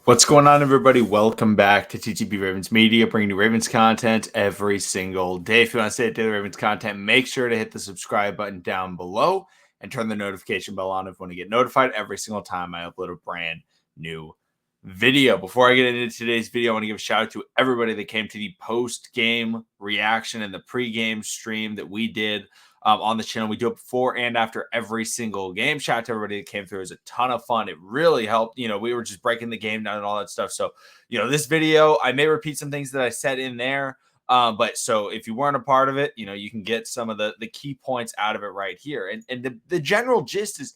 What's going on, everybody? Welcome back to TTP Ravens Media, bringing you Ravens content every single day. If you want to stay at daily Ravens content, make sure to hit the subscribe button down below and turn the notification bell on if you want to get notified every single time I upload a brand new video. Before I get into today's video, I want to give a shout out to everybody that came to the post-game reaction and the pre-game stream that we did on the channel. We do it before and after every single game. Shout out to everybody that came through. It was a ton of fun. It really helped. We were just breaking the game down and all that stuff. So, this video, I may repeat some things that I said in there. But so if you weren't a part of it, you can get some of the key points out of it right here. And the general gist is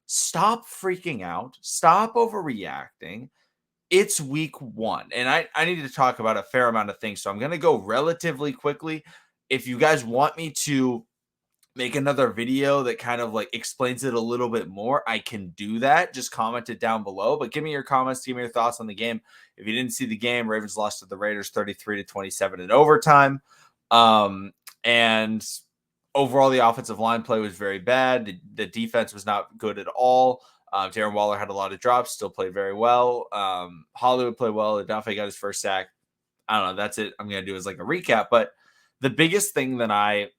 stop freaking out. Stop overreacting. It's week one. And I need to talk about a fair amount of things. So I'm going to go relatively quickly. If you guys want me to make another video that kind of like explains it a little bit more, I can do that. Just comment it down below, but give me your comments, give me your thoughts on the game. If you didn't see the game, Ravens lost to the Raiders 33-27 in overtime. And overall, the offensive line play was very bad. The defense was not good at all. Darren Waller had a lot of drops, still played very well. Hollywood played well. Adafe got his first sack. I don't know. That's it. I'm going to do is like a recap. But the biggest thing that I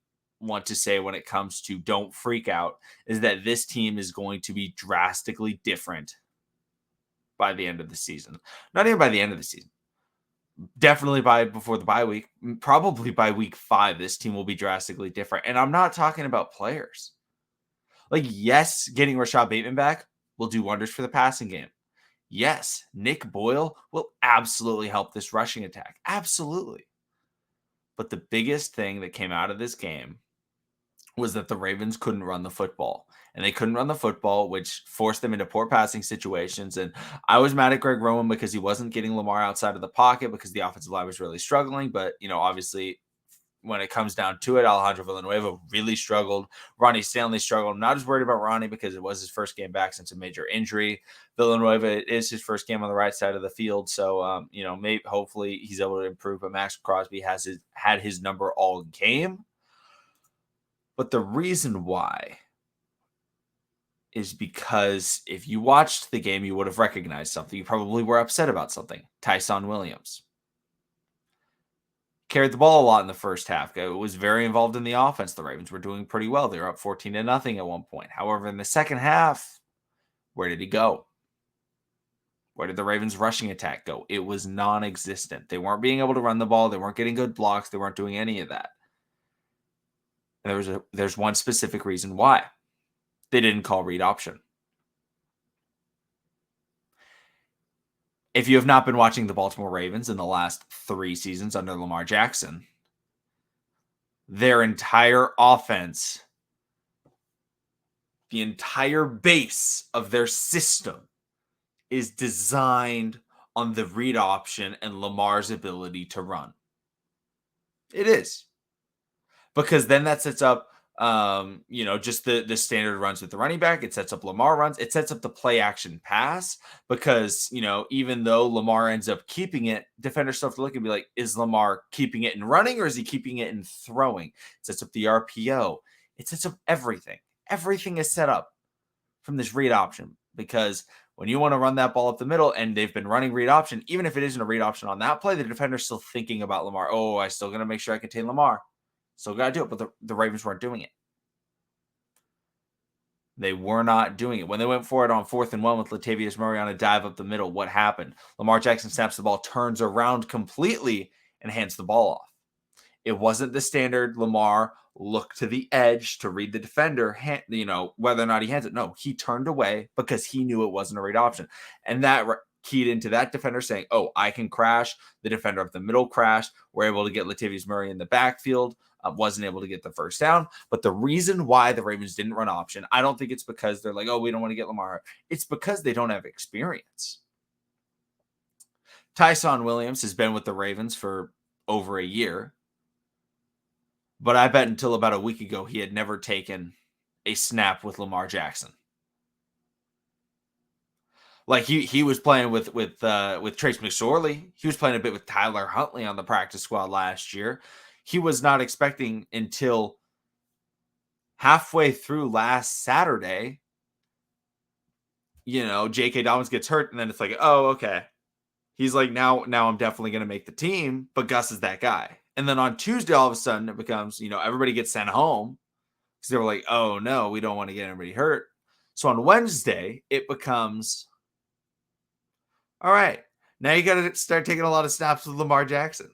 want to say when it comes to don't freak out is that this team is going to be drastically different by the end of the season. Not even by the end of the season. Definitely before the bye week. Probably by week 5, this team will be drastically different. And I'm not talking about players. Like, yes, getting Rashad Bateman back will do wonders for the passing game. Yes, Nick Boyle will absolutely help this rushing attack. Absolutely. But the biggest thing that came out of this game was that the Ravens couldn't run the football. And they couldn't run the football, which forced them into poor passing situations. And I was mad at Greg Roman because he wasn't getting Lamar outside of the pocket because the offensive line was really struggling. But, obviously, when it comes down to it, Alejandro Villanueva really struggled. Ronnie Stanley struggled. I'm not as worried about Ronnie because it was his first game back since a major injury. Villanueva is his first game on the right side of the field. So, maybe hopefully he's able to improve. But Max Crosby had his number all game. But the reason why is because if you watched the game, you would have recognized something. You probably were upset about something. Tyson Williams carried the ball a lot in the first half. It was very involved in the offense. The Ravens were doing pretty well. They were up 14-0 at one point. However, in the second half, where did he go? Where did the Ravens rushing attack go? It was non-existent. They weren't being able to run the ball. They weren't getting good blocks. They weren't doing any of that. And there's one specific reason why. They didn't call read option. If you have not been watching the Baltimore Ravens in the last 3 seasons under Lamar Jackson, their entire offense, the entire base of their system is designed on the read option and Lamar's ability to run. It is. Because then that sets up just the standard runs with the running back. It sets up Lamar runs. It sets up the play action pass because, even though Lamar ends up keeping it, defenders still have to look and be like, is Lamar keeping it and running or is he keeping it and throwing? It sets up the RPO. It sets up everything. Everything is set up from this read option because when you want to run that ball up the middle and they've been running read option, even if it isn't a read option on that play, the defender's still thinking about Lamar. Oh, I still got to make sure I contain Lamar. Still got to do it, but the Ravens weren't doing it. They were not doing it. When they went for it on 4th and 1 with Latavius Murray on a dive up the middle, what happened? Lamar Jackson snaps the ball, turns around completely, and hands the ball off. It wasn't the standard Lamar look to the edge to read the defender, whether or not he hands it. No, he turned away because he knew it wasn't a read option. And that keyed into that defender saying, oh, I can crash. The defender up the middle crashed. We're able to get Latavius Murray in the backfield. Wasn't able to get the first down. But the reason why the Ravens didn't run option, I don't think it's because they're like, oh, we don't want to get Lamar. It's because they don't have experience. Tyson Williams has been with the Ravens for over a year. But I bet until about a week ago, he had never taken a snap with Lamar Jackson. Like he was playing with Trace McSorley. He was playing a bit with Tyler Huntley on the practice squad last year. He was not expecting until halfway through last Saturday, J.K. Dobbins gets hurt, and then it's like, oh, okay. He's like, now I'm definitely going to make the team, but Gus is that guy. And then on Tuesday, all of a sudden, it becomes, everybody gets sent home because they were like, oh no, we don't want to get anybody hurt. So on Wednesday, it becomes, all right, now you got to start taking a lot of snaps with Lamar Jackson.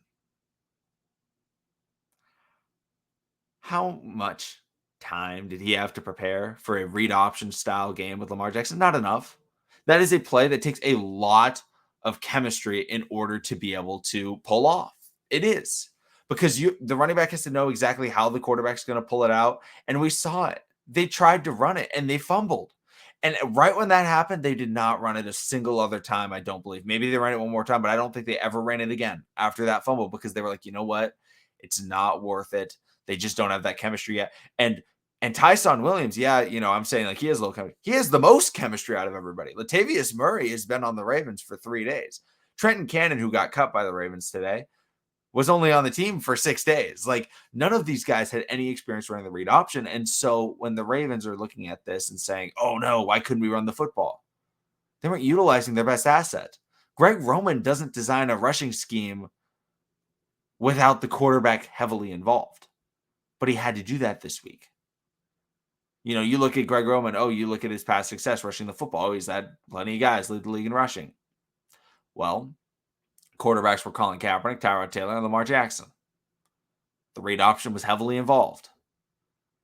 How much time did he have to prepare for a read option style game with Lamar Jackson? Not enough. That is a play that takes a lot of chemistry in order to be able to pull off. It is because the running back has to know exactly how the quarterback's going to pull it out. And we saw it. They tried to run it and they fumbled. And right when that happened, they did not run it a single other time, I don't believe. Maybe they ran it one more time, but I don't think they ever ran it again after that fumble because they were like, you know what? It's not worth it. They just don't have that chemistry yet. And Tyson Williams, yeah, I'm saying like he has a little chemistry. He has the most chemistry out of everybody. Latavius Murray has been on the Ravens for 3 days. Trenton Cannon, who got cut by the Ravens today, was only on the team for 6 days. Like none of these guys had any experience running the read option. And so when the Ravens are looking at this and saying, oh no, why couldn't we run the football? They weren't utilizing their best asset. Greg Roman doesn't design a rushing scheme without the quarterback heavily involved. But he had to do that this week. You look at Greg Roman, you look at his past success rushing the football. Oh, he's had plenty of guys lead the league in rushing. Well, quarterbacks were Colin Kaepernick, Tyrod Taylor, and Lamar Jackson. The read option was heavily involved.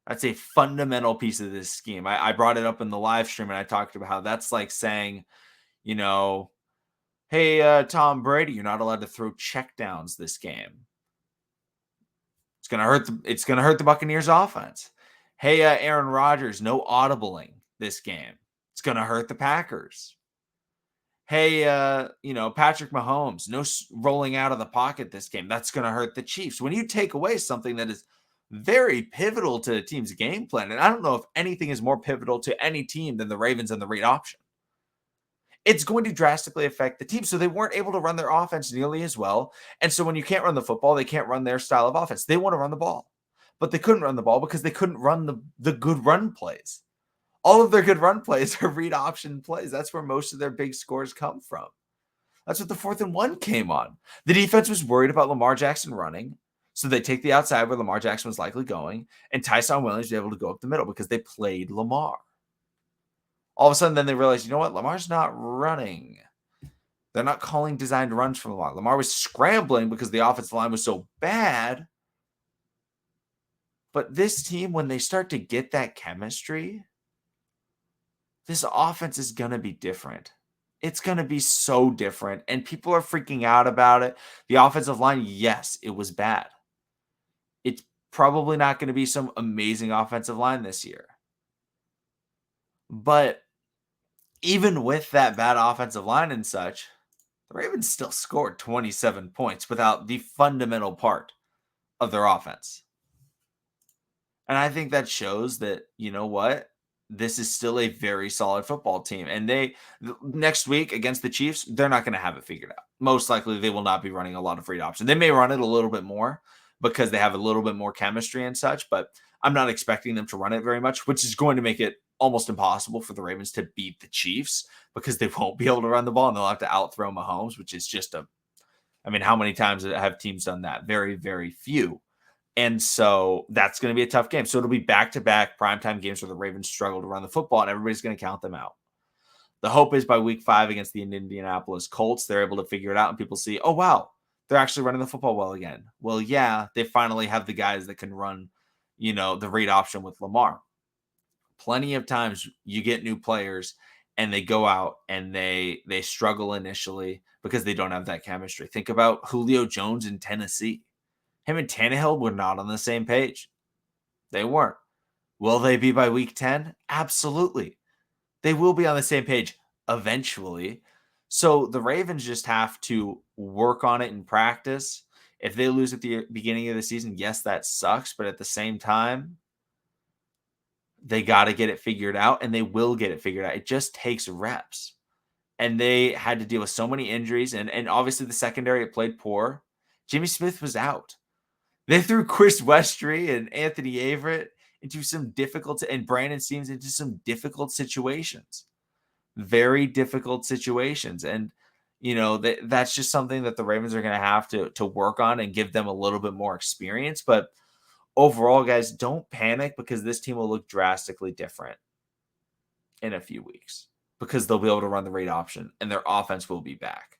That's a fundamental piece of this scheme. I brought it up in the live stream, and I talked about how that's like saying, hey, Tom Brady, you're not allowed to throw checkdowns this game. It's gonna hurt the Buccaneers offense. Hey, Aaron Rodgers, no audibling this game. It's gonna hurt the Packers. Hey, Patrick Mahomes, no rolling out of the pocket this game. That's gonna hurt the Chiefs. When you take away something that is very pivotal to the team's game plan, and I don't know if anything is more pivotal to any team than the Ravens and the read option, it's going to drastically affect the team. So they weren't able to run their offense nearly as well. And so when you can't run the football, they can't run their style of offense. They want to run the ball, but they couldn't run the ball because they couldn't run the good run plays. All of their good run plays are read option plays. That's where most of their big scores come from. That's what the 4th and 1 came on. The defense was worried about Lamar Jackson running. So they take the outside where Lamar Jackson was likely going, and Tyson Williams was able to go up the middle because they played Lamar. All of a sudden, then they realized, you know what? Lamar's not running. They're not calling designed runs from Lamar. Lamar was scrambling because the offensive line was so bad. But this team, when they start to get that chemistry, this offense is going to be different. It's going to be so different. And people are freaking out about it. The offensive line, yes, it was bad. It's probably not going to be some amazing offensive line this year. But even with that bad offensive line and such, the Ravens still scored 27 points without the fundamental part of their offense. And I think that shows that, you know what? This is still a very solid football team. And next week against the Chiefs, they're not going to have it figured out. Most likely they will not be running a lot of read option. They may run it a little bit more because they have a little bit more chemistry and such, but I'm not expecting them to run it very much, which is going to make it almost impossible for the Ravens to beat the Chiefs because they won't be able to run the ball and they'll have to outthrow Mahomes, which is just how many times have teams done that? Very, very few. And so that's going to be a tough game. So it'll be back-to-back primetime games where the Ravens struggle to run the football, and everybody's going to count them out. The hope is by week 5 against the Indianapolis Colts, they're able to figure it out, and people see, oh, wow, they're actually running the football well again. Well, yeah, they finally have the guys that can run, the read option with Lamar. Plenty of times you get new players, and they go out and they struggle initially because they don't have that chemistry. Think about Julio Jones in Tennessee. Him and Tannehill were not on the same page. They weren't. Will they be by week 10? Absolutely. They will be on the same page eventually. So the Ravens just have to work on it in practice. If they lose at the beginning of the season, yes, that sucks. But at the same time, they got to get it figured out, and they will get it figured out. It just takes reps. And they had to deal with so many injuries. And obviously the secondary, it played poor. Jimmy Smith was out. They threw Chris Westry and Anthony Averett into some difficult, and Brandon Stephens into some difficult situations. Very difficult situations. And, That's just something that the Ravens are going to have to work on and give them a little bit more experience. But overall, guys, don't panic because this team will look drastically different in a few weeks because they'll be able to run the read option and their offense will be back.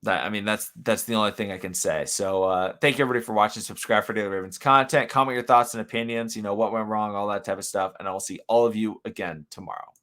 That's the only thing I can say. So thank you everybody for watching. Subscribe for daily Ravens content. Comment your thoughts and opinions. What went wrong, all that type of stuff. And I will see all of you again tomorrow.